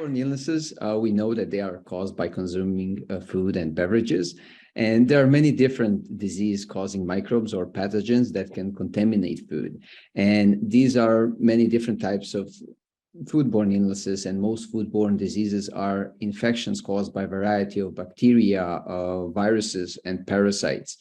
Foodborne illnesses, we know that they are caused by consuming food and beverages. And there are many different disease-causing microbes or pathogens that can contaminate food. And these are many different types of foodborne illnesses, and most foodborne diseases are infections caused by a variety of bacteria, viruses, and parasites.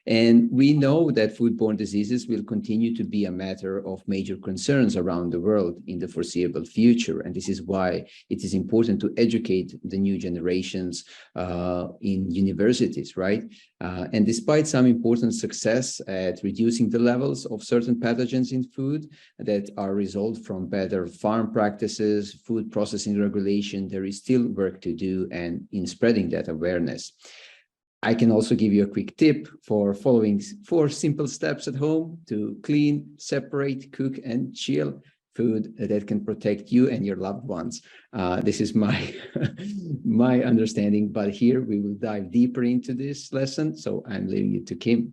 And we know that foodborne diseases will continue to be a matter of major concerns around the world in the foreseeable future. And this is why it is important to educate the new generations in universities, right? And despite some important success at reducing the levels of certain pathogens in food that are result from better farm practices, food processing regulation, there is still work to do and in spreading that awareness. I can also give you a quick tip for following 4 simple steps at home to clean, separate, cook, and chill food that can protect you and your loved ones. This is my, my understanding, but here we will dive deeper into this lesson. So I'm leaving it to Kim.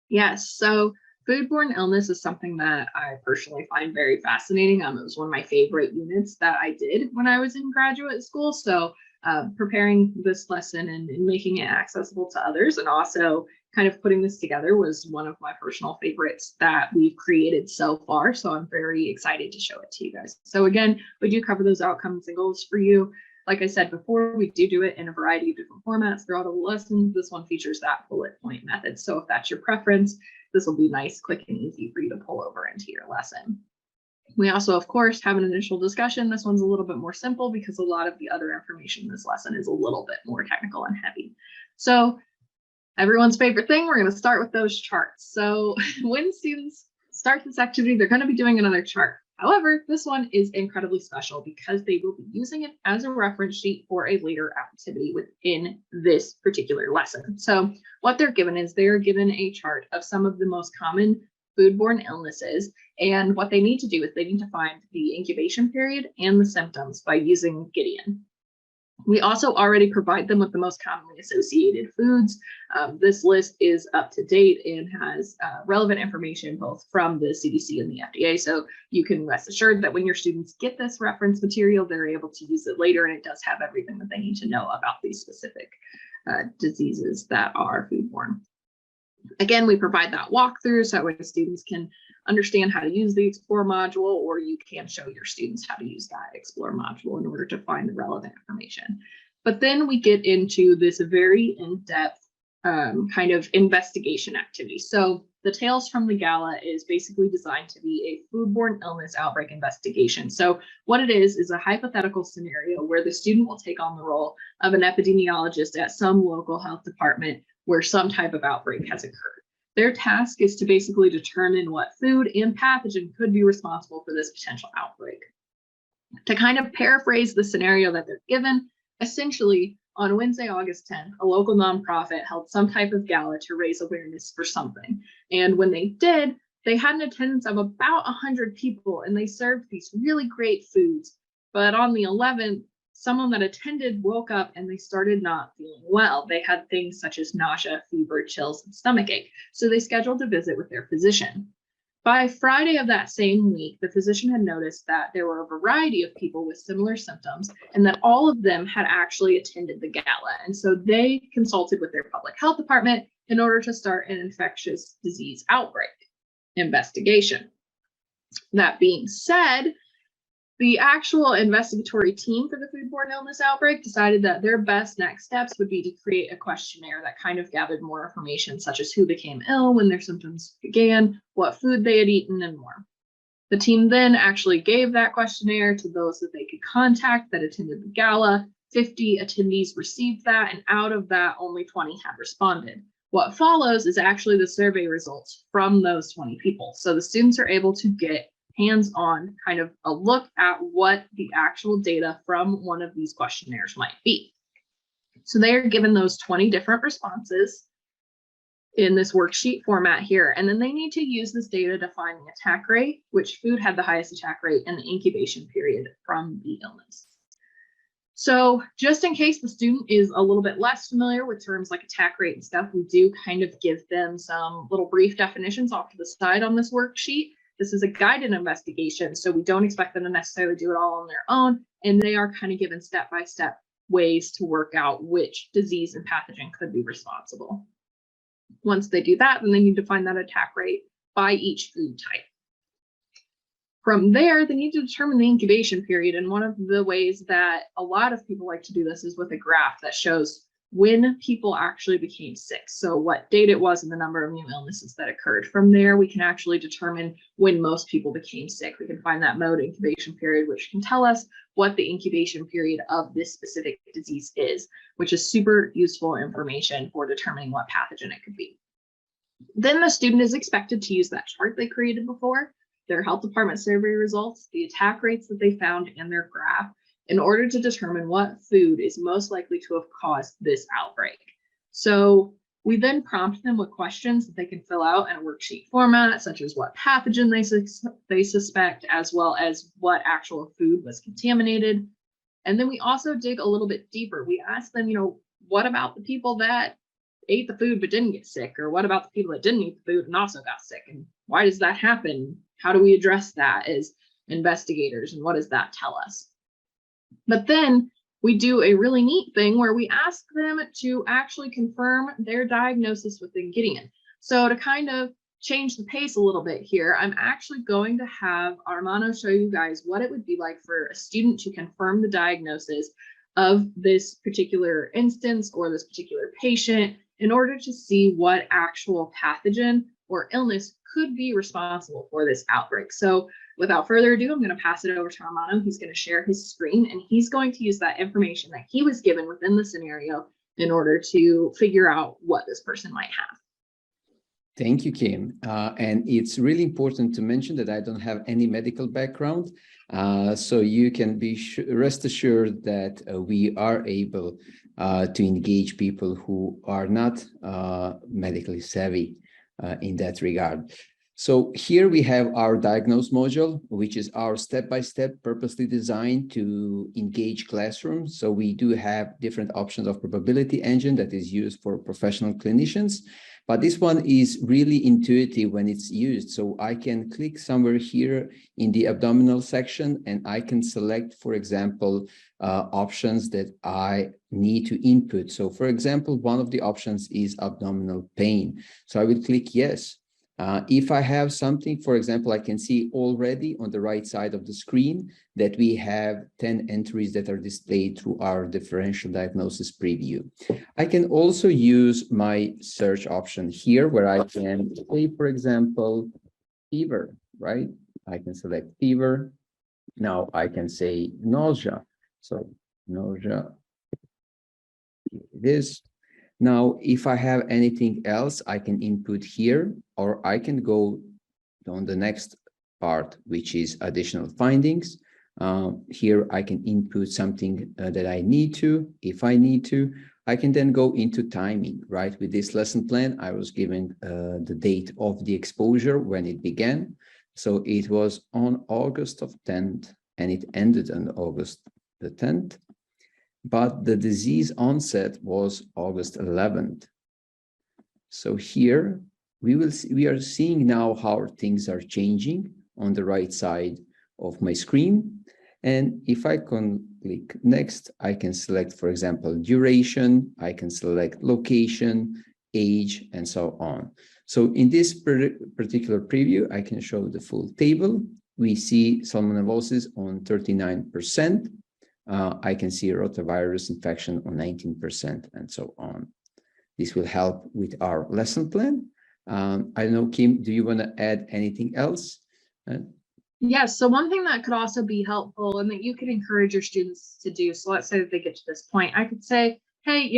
Yes, so foodborne illness is something that I personally find very fascinating. It was one of my favorite units that I did when I was in graduate school. So preparing this lesson and making it accessible to others, and also kind of putting this together, was one of my personal favorites that we've created so far. So I'm very excited to show it to you guys. So again, we do cover those outcomes and goals for you. Like I said before, we do it in a variety of different formats throughout all the lessons. This one features that bullet point method. So if that's your preference, this will be nice, quick, and easy for you to pull over into your lesson. We also, of course, have an initial discussion. This one's a little bit more simple because a lot of the other information in this lesson is a little bit more technical and heavy. So everyone's favorite thing, we're going to start with those charts. So when students start this activity, they're going to be doing another chart. However, this one is incredibly special because they will be using it as a reference sheet for a later activity within this particular lesson. So what they're given is they're given a chart of some of the most common foodborne illnesses, and what they need to do is they need to find the incubation period and the symptoms by using Gideon. We also already provide them with the most commonly associated foods. This list is up to date and has relevant information both from the CDC and the FDA, so you can rest assured that when your students get this reference material, they're able to use it later, and it does have everything that they need to know about these specific diseases that are foodborne. Again, we provide that walkthrough so that students can understand how to use the Explore module, or you can show your students how to use that Explore module in order to find the relevant information. But then we get into this very in-depth kind of investigation activity. So the Tales from the Gala is basically designed to be a foodborne illness outbreak investigation. So what it is a hypothetical scenario where the student will take on the role of an epidemiologist at some local health department where some type of outbreak has occurred. Their task is to basically determine what food and pathogen could be responsible for this potential outbreak. To kind of paraphrase the scenario that they're given, essentially on Wednesday, August 10th, a local nonprofit held some type of gala to raise awareness for something. And when they did, they had an attendance of about 100 people, and they served these really great foods. But on the 11th, someone that attended woke up and they started not feeling well. They had things such as nausea, fever, chills, and stomachache. So they scheduled a visit with their physician. By Friday of that same week, the physician had noticed that there were a variety of people with similar symptoms and that all of them had actually attended the gala. And so they consulted with their public health department in order to start an infectious disease outbreak investigation. That being said, the actual investigatory team for the foodborne illness outbreak decided that their best next steps would be to create a questionnaire that kind of gathered more information, such as who became ill when their symptoms began, what food they had eaten, and more. The team then actually gave that questionnaire to those that they could contact that attended the gala. 50 attendees received that, and out of that, only 20 had responded. What follows is actually the survey results from those 20 people. So the students are able to get hands-on kind of a look at what the actual data from one of these questionnaires might be. So they are given those 20 different responses in this worksheet format here, and then they need to use this data to find the attack rate, which food had the highest attack rate, and the incubation period from the illness. So just in case the student is a little bit less familiar with terms like attack rate and stuff, we do kind of give them some little brief definitions off to the side on this worksheet. this is a guided investigation, so we don't expect them to necessarily do it all on their own, and they are kind of given step-by-step ways to work out which disease and pathogen could be responsible. Once they do that, then they need to find that attack rate by each food type. From there, they need to determine the incubation period. And one of the ways that a lot of people like to do this is with a graph that shows when people actually became sick. So what date it was and the number of new illnesses that occurred. From there, we can actually determine when most people became sick. We can find that mode incubation period, which can tell us what the incubation period of this specific disease is, which is super useful information for determining what pathogen it could be. Then the student is expected to use that chart they created before, their health department survey results, the attack rates that they found in their graph, in order to determine what food is most likely to have caused this outbreak. So we then prompt them with questions that they can fill out in a worksheet format, such as what pathogen they suspect, as well as what actual food was contaminated. And then we also dig a little bit deeper. We ask them, what about the people that ate the food but didn't get sick? Or what about the people that didn't eat the food and also got sick? And why does that happen? How do we address that as investigators? And what does that tell us? But then we do a really neat thing where we ask them to actually confirm their diagnosis within Gideon. So to kind of change the pace a little bit here, I'm actually going to have Armando show you guys what it would be like for a student to confirm the diagnosis of this particular instance or this particular patient in order to see what actual pathogen or illness could be responsible for this outbreak. So without further ado, I'm going to pass it over to Armando. He's going to share his screen, and he's going to use that information that he was given within the scenario in order to figure out what this person might have. Thank you, Kim. And it's really important to mention that I don't have any medical background. So you can be rest assured that we are able to engage people who are not medically savvy in that regard. So here we have our diagnose module, which is our step-by-step purposely designed to engage classrooms. So we do have different options of probability engine that is used for professional clinicians, but this one is really intuitive when it's used. So I can click somewhere here in the abdominal section and I can select, for example, options that I need to input. So for example, one of the options is abdominal pain. So I will click yes. If I have something, for example, I can see already on the right side of the screen that we have 10 entries that are displayed through our differential diagnosis preview. I can also use my search option here where I can say, for example, fever, right? I can select fever. Now I can say nausea. So nausea, here it is. Now, if I have anything else, I can input here, or I can go on the next part, which is additional findings. Here, I can input something that I need to. If I need to, I can then go into timing, right? With this lesson plan, I was given the date of the exposure when it began. So it was on August of 10th, and it ended on August the 10th. But the disease onset was August 11th. So here we are seeing now how things are changing on the right side of my screen. And if I can click next, I can select, for example, duration, I can select location, age, and so on. So in this particular preview, I can show the full table. We see salmonellosis on 39%. I can see rotavirus infection on 19% and so on. This will help with our lesson plan. I don't know, Kim, do you want to add anything else? Yes, so one thing that could also be helpful and that you could encourage your students to do, so let's say that they get to this point, I could say, hey,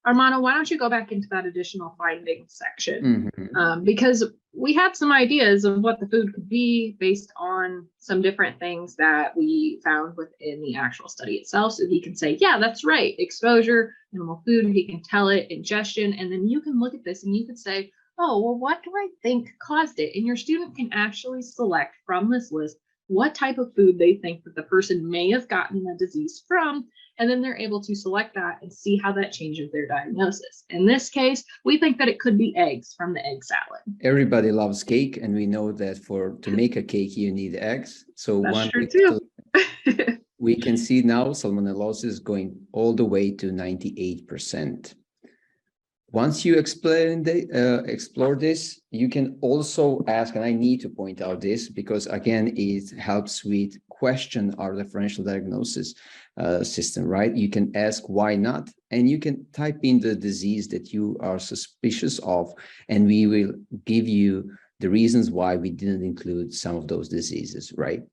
Armando, why don't you go back into that additional findings section? Because we had some ideas of what the food could be based on some different things that we found within the actual study itself. So he can say, yeah, that's right. Exposure, animal food, he can tell it, ingestion, and then you can look at this and you could say, oh, well, what do I think caused it? And your student can actually select from this list what type of food they think that the person may have gotten the disease from. And then they're able to select that and see how that changes their diagnosis. In this case, we think that it could be eggs from the egg salad. Everybody loves cake, and we know that to make a cake, you need eggs. So That's true too. We can see now salmonellosis going all the way to 98%. Once you explore this, you can also ask, and I need to point out this because again, it helps with question our differential diagnosis system, right? You can ask why not, and you can type in the disease that you are suspicious of, and we will give you the reasons why we didn't include some of those diseases, right?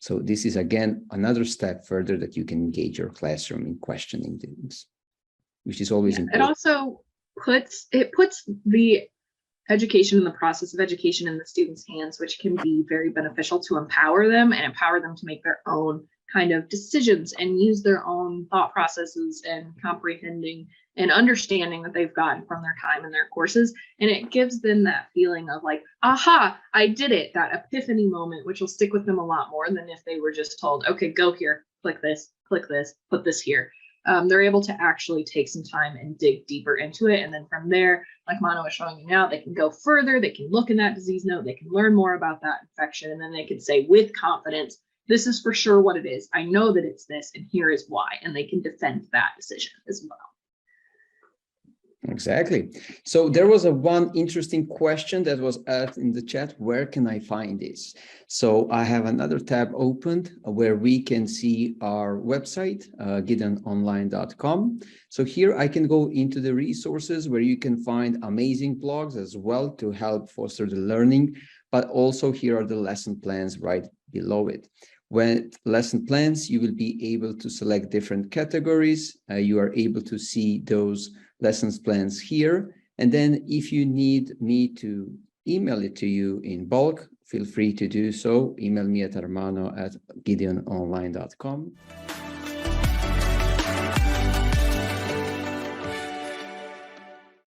So this is again another step further that you can engage your classroom in questioning things, which is always important. It also puts the education and the process of education in the students' hands, which can be very beneficial to empower them to make their own kind of decisions and use their own thought processes and comprehending and understanding that they've gotten from their time in their courses. And it gives them that feeling of like, aha, I did it, that epiphany moment, which will stick with them a lot more than if they were just told, okay, go here, click this, put this here. They're able to actually take some time and dig deeper into it. And then from there, like Mano is showing you now, they can go further, they can look in that disease note, they can learn more about that infection, and then they can say with confidence, this is for sure what it is. I know that it's this, and here is why. And they can defend that decision as well. Exactly. So there was one interesting question that was asked in the chat. Where can I find this? So I have another tab opened where we can see our website, gideononline.com. So here I can go into the resources where you can find amazing blogs as well to help foster the learning, but also here are the lesson plans right below it. With lesson plans, you will be able to select different categories. You are able to see those lessons plans here. And then if you need me to email it to you in bulk, feel free to do so. Email me at armano@gideononline.com.